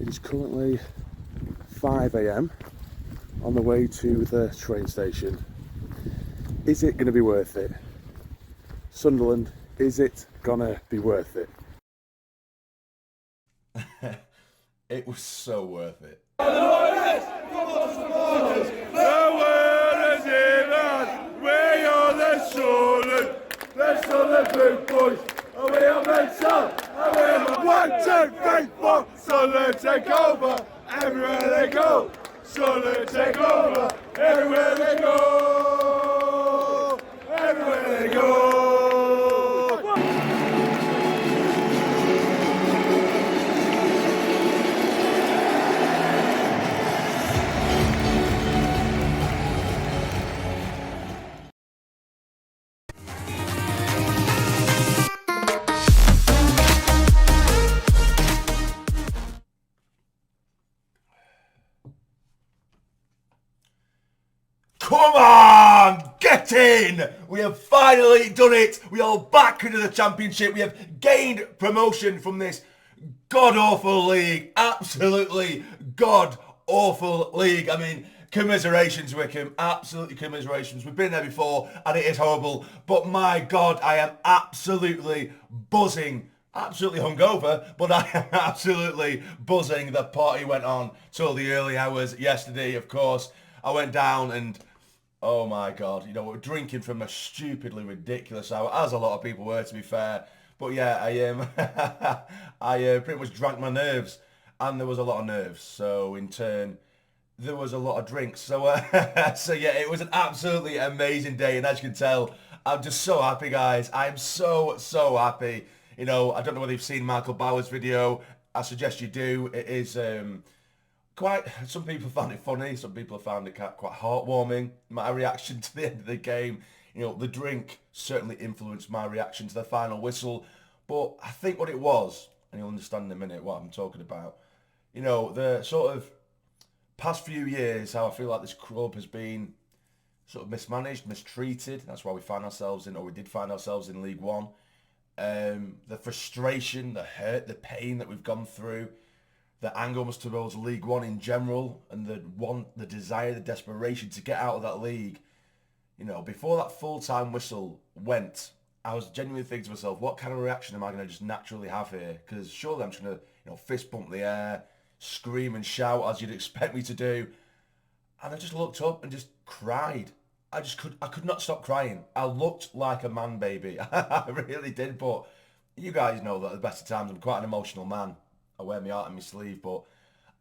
It is currently 5 AM on the way to the train station. Is it going to be worth it? Sunderland, is it going to be worth it? It was so worth it. One, two, three, four. Sunderland take over. Everywhere they go. Sunderland take over. Everywhere they go. Everywhere they go. Come on, get in! We have finally done it. We are back into the Championship. We have gained promotion from this god-awful league. Absolutely god-awful league. I mean, commiserations, Wycombe. Absolutely commiserations. We've been there before and it is horrible. But my God, I am absolutely buzzing. Absolutely hungover, but I am absolutely buzzing. The party went on till the early hours yesterday, of course. I went down and, oh my God, you know, we're drinking from a stupidly ridiculous hour, as a lot of people were, to be fair. But yeah, I pretty much drank my nerves, and there was a lot of nerves. So in turn, there was a lot of drinks. So, so yeah, it was an absolutely amazing day, and as you can tell, I'm just so happy, guys. I'm so happy. You know, I don't know whether you've seen Michael Bauer's video. I suggest you do. It is quite, some people found it funny, some people have found it quite heartwarming. My reaction to the end of the game, you know, the drink certainly influenced my reaction to the final whistle. But I think what it was, and you'll understand in a minute what I'm talking about, you know, the sort of past few years, how I feel like this club has been sort of mismanaged, mistreated. That's why we find ourselves in, or we did find ourselves in League One. The frustration, the hurt, the pain that we've gone through, the anger almost towards League One in general, and the desire, the desperation to get out of that league. You know, before that full-time whistle went, I was genuinely thinking to myself, what kind of reaction am I going to just naturally have here? Because surely I'm just going to, you know, fist bump the air, scream and shout as you'd expect me to do. And I just looked up and just cried. I could not stop crying. I looked like a man, baby. I really did. But you guys know that at the best of times I'm quite an emotional man. I wear my heart on my sleeve, but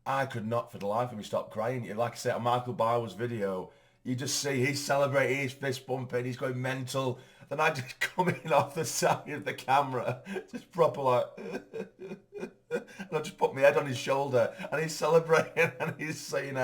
I could not for the life of me stop crying. Like I said, on Michael Bauer's video, you just see he's celebrating, he's fist bumping, he's going mental. Then I just come in off the side of the camera, just proper like, and I just put my head on his shoulder, and he's celebrating, and he's saying,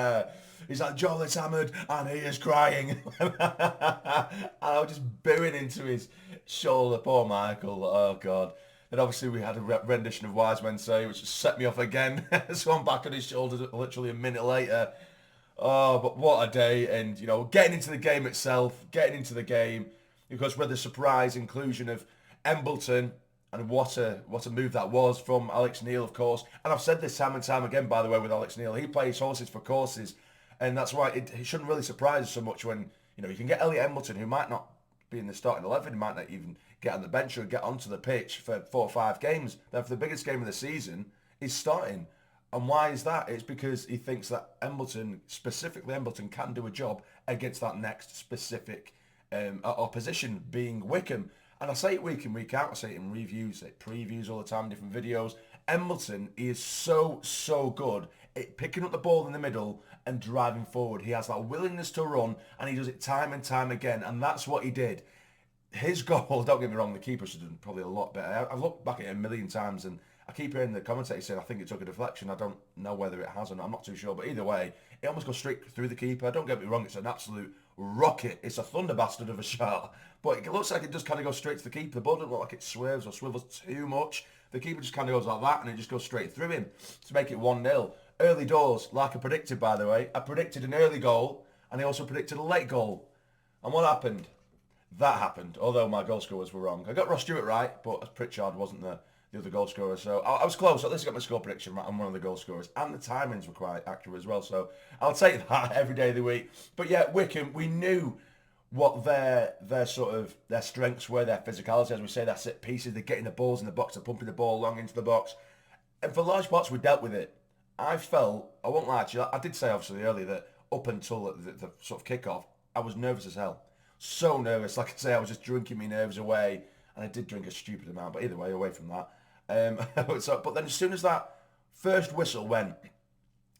he's like, Joel is hammered, and he is crying. And I was just booing into his shoulder, poor Michael, oh God. And obviously we had a rendition of Wise Men Say, which set me off again. So I'm back on his shoulders literally a minute later. Oh, but what a day. And, you know, getting into the game itself, because with the surprise inclusion of Embleton, and what a move that was from Alex Neil, of course. And I've said this time and time again, by the way, with Alex Neil. He plays horses for courses. And that's why it shouldn't really surprise us so much when, you know, you can get Elliot Embleton, who might not be in the starting 11, might not even get on the bench or get onto the pitch for 4 or 5 games. Then for the biggest game of the season, he's starting. And why is that? It's because he thinks that specifically Embleton, can do a job against that next specific opposition, being Wycombe. And I say it week in, week out. I say it in reviews, previews all the time, different videos. Embleton, he is so good at picking up the ball in the middle and driving forward. He has that willingness to run, and he does it time and time again. And that's what he did. His goal, don't get me wrong, the keeper should have done probably a lot better. I've looked back at it a million times, and I keep hearing the commentator saying, I think it took a deflection. I don't know whether it has or not. I'm not too sure. But either way, it almost goes straight through the keeper. Don't get me wrong, it's an absolute rocket. It's a thunder bastard of a shot. But it looks like it just kind of goes straight to the keeper. The ball doesn't look like it swerves or swivels too much. The keeper just kind of goes like that, and it just goes straight through him to make it 1-0. Early doors, like I predicted, by the way. I predicted an early goal, and I also predicted a late goal. And what happened? That happened, although my goal scorers were wrong. I got Ross Stewart right, but Pritchard wasn't the other goal scorer. So I was close. At least I got my score prediction right on one of the goal scorers. And the timings were quite accurate as well. So I'll take that every day of the week. But yeah, Wycombe, we knew what their strengths were, their physicality, as we say, their set pieces, they're getting the balls in the box, they're pumping the ball long into the box. And for large parts, we dealt with it. I won't lie to you, I did say obviously earlier that up until the sort of kick-off, I was nervous as hell. So nervous, like I say, I was just drinking my nerves away. And I did drink a stupid amount, but either way, away from that. But then as soon as that first whistle went,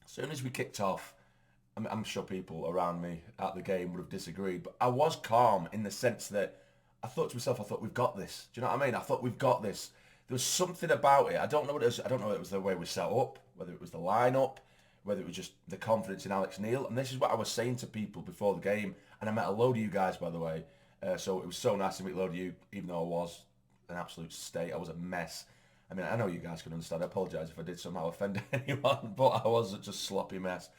as soon as we kicked off, I'm sure people around me at the game would have disagreed, but I was calm in the sense that I thought to myself, we've got this. Do you know what I mean? I thought, we've got this. There was something about it. I don't know what it was. I don't know whether it was the way we set up, whether it was the lineup, whether it was just the confidence in Alex Neil. And this is what I was saying to people before the game. And I met a load of you guys, by the way. So it was so nice to meet a load of you, even though I was an absolute state. I was a mess. I mean, I know you guys can understand. I apologise if I did somehow offend anyone, but I was just a sloppy mess.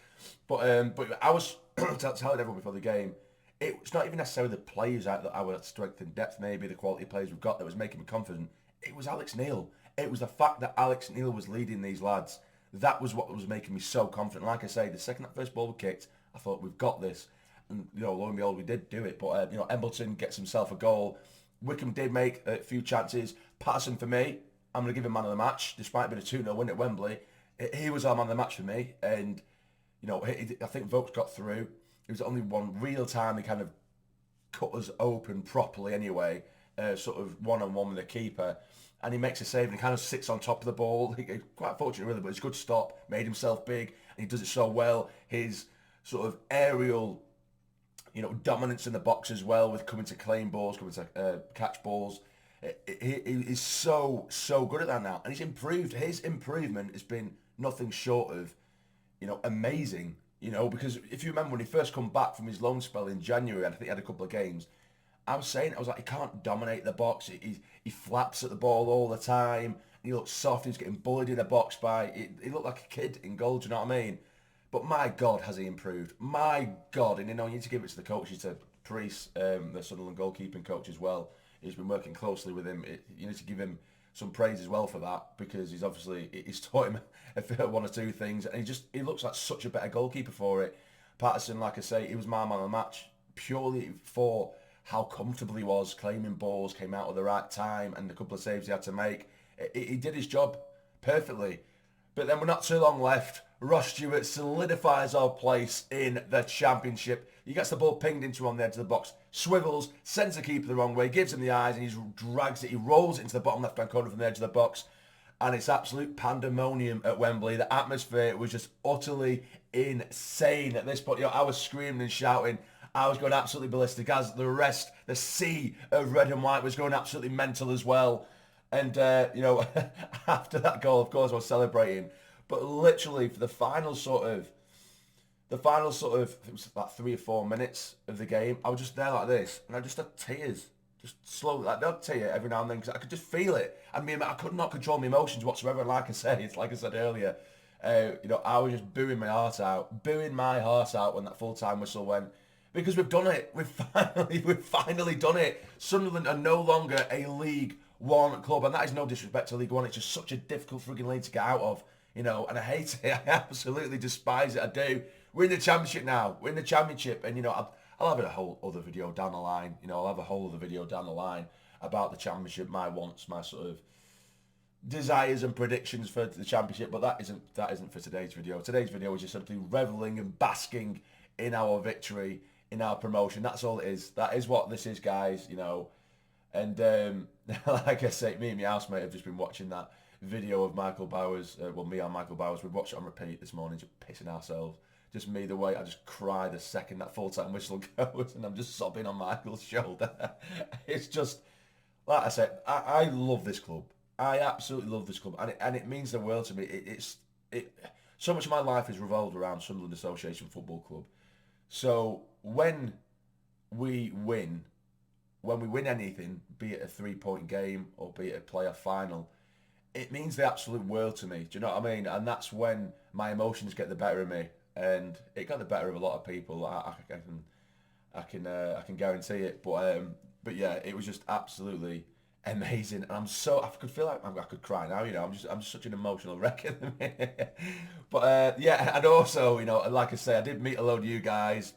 But I was telling everyone before the game, it's not even necessarily the players out that our strength and depth, maybe the quality of players we've got that was making me confident. It was Alex Neil. It was the fact that Alex Neil was leading these lads. That was what was making me so confident. Like I say, the second that first ball was kicked, I thought, we've got this. And, lo and behold, we did do it. But, Embleton gets himself a goal. Wycombe did make a few chances. Patterson, for me, I'm going to give him man of the match, despite being a 2-0 win at Wembley. He was our man of the match for me. And, I think Vokes got through. It was only one real time he kind of cut us open properly anyway, sort of one-on-one with the keeper. And he makes a save and he kind of sits on top of the ball. Quite fortunate, really, but it's a good stop. Made himself big and he does it so well. His sort of aerial dominance in the box as well, with coming to claim balls, coming to catch balls. He's so good at that now, and he's improved. His improvement has been nothing short of, amazing. Because if you remember when he first come back from his loan spell in January, and I think he had a couple of games, I was like, he can't dominate the box. He flaps at the ball all the time. He looks soft. He's getting bullied in the box he looked like a kid in goal. Do you know what I mean? But my God, has he improved? My God. And, you need to give it to the coaches, to Priest, the Sunderland goalkeeping coach as well. He's been working closely with him. You need to give him some praise as well for that, because he's taught him one or two things. And he looks like such a better goalkeeper for it. Patterson, like I say, he was my man of the match purely for how comfortable he was, claiming balls, came out at the right time, and the couple of saves he had to make. He did his job perfectly. But then we're not too long left. Ross Stewart solidifies our place in the Championship. He gets the ball pinged into on the edge of the box, swivels, sends the keeper the wrong way, gives him the eyes, and he drags it. He rolls it into the bottom left-hand corner from the edge of the box. And it's absolute pandemonium at Wembley. The atmosphere was just utterly insane at this point. I was screaming and shouting. I was going absolutely ballistic, as the sea of red and white was going absolutely mental as well. And, after that goal, of course, I was celebrating. But literally, for the final sort of, it was about 3 or 4 minutes of the game, I was just there like this. And I just had tears. Just slowly, they'll tear every now and then, because I could just feel it. I mean, I could not control my emotions whatsoever. And like I said earlier, I was just booing my heart out when that full-time whistle went. Because we've done it. We've finally done it. Sunderland are no longer a League One club, and that is no disrespect to League One. It's just such a difficult frigging league to get out of, and I hate it. I absolutely despise it. I do. We're in the Championship now. We're in the Championship, and I'll have a whole other video down the line. I'll have a whole other video down the line about the Championship, my wants, my sort of desires and predictions for the Championship. But that isn't for today's video. Today's video is just simply reveling and basking in our victory, in our promotion. That's all it is. That is what this is, guys. And like I say, me and my housemate have just been watching that video of Michael Bowers. Me and Michael Bowers, we've watched it on repeat this morning, just pissing ourselves. Just me, the way I just cry the second that full-time whistle goes, and I'm just sobbing on Michael's shoulder. It's just, like I said, I love this club. I absolutely love this club, and it means the world to me. So much of my life is revolved around Sunderland Association Football Club. So when we win anything, be it a 3-point game or be it a playoff final, it means the absolute world to me. Do you know what I mean? And that's when my emotions get the better of me, and it got the better of a lot of people. I can guarantee it. But yeah, it was just absolutely amazing. And I could feel like I could cry now, you know. I'm just such an emotional wreck at the minute. But yeah, and also, you know, like I say, I did meet a load of you guys.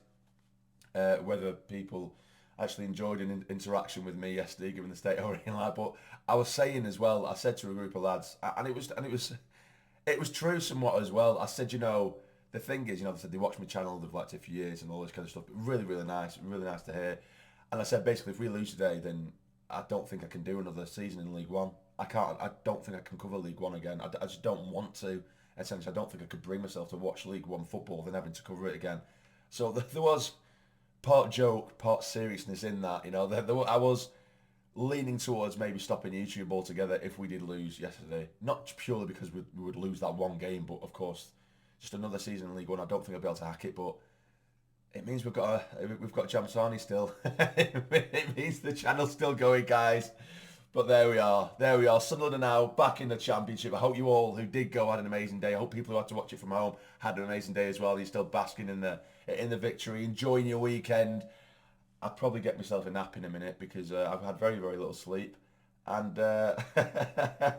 Whether people actually enjoyed an interaction with me yesterday, given the state of rain like. But I was saying as well, I said to a group of lads, and it was true somewhat as well. I said, you know, the thing is, you know, they said they watch my channel, they've liked it for years and all this kind of stuff. But really nice to hear. And I said, basically, if we lose today, then I don't think I can do another season in League One. I don't think I can cover League One again. I just don't want to. Essentially, I don't think I could bring myself to watch League One football than having to cover it again. So there was part joke, part seriousness in that. You know, I was leaning towards maybe stopping YouTube altogether if we did lose yesterday. Not purely because we would lose that one game, but of course, just another season in League One. I don't think I'll be able to hack it, but it means we've got jamsarny still. It means the channel's still going, guys. But there we are. Sunderland are now back in the Championship. I hope you all who did go had an amazing day. I hope people who had to watch it from home had an amazing day as well. You're still basking in the victory, enjoying your weekend. I'll probably get myself a nap in a minute because I've had very little sleep, and I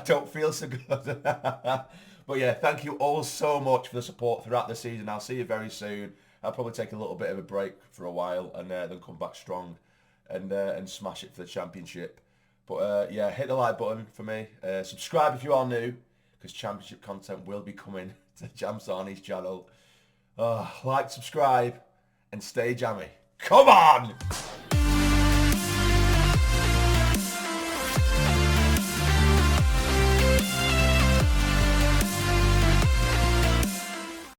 don't feel so good. But yeah, thank you all so much for the support throughout the season. I'll see you very soon. I'll probably take a little bit of a break for a while and then come back strong and smash it for the Championship. But yeah, hit the like button for me. Subscribe if you are new, because Championship content will be coming to jamsarny's channel. Like, subscribe, and stay jammy. Come on!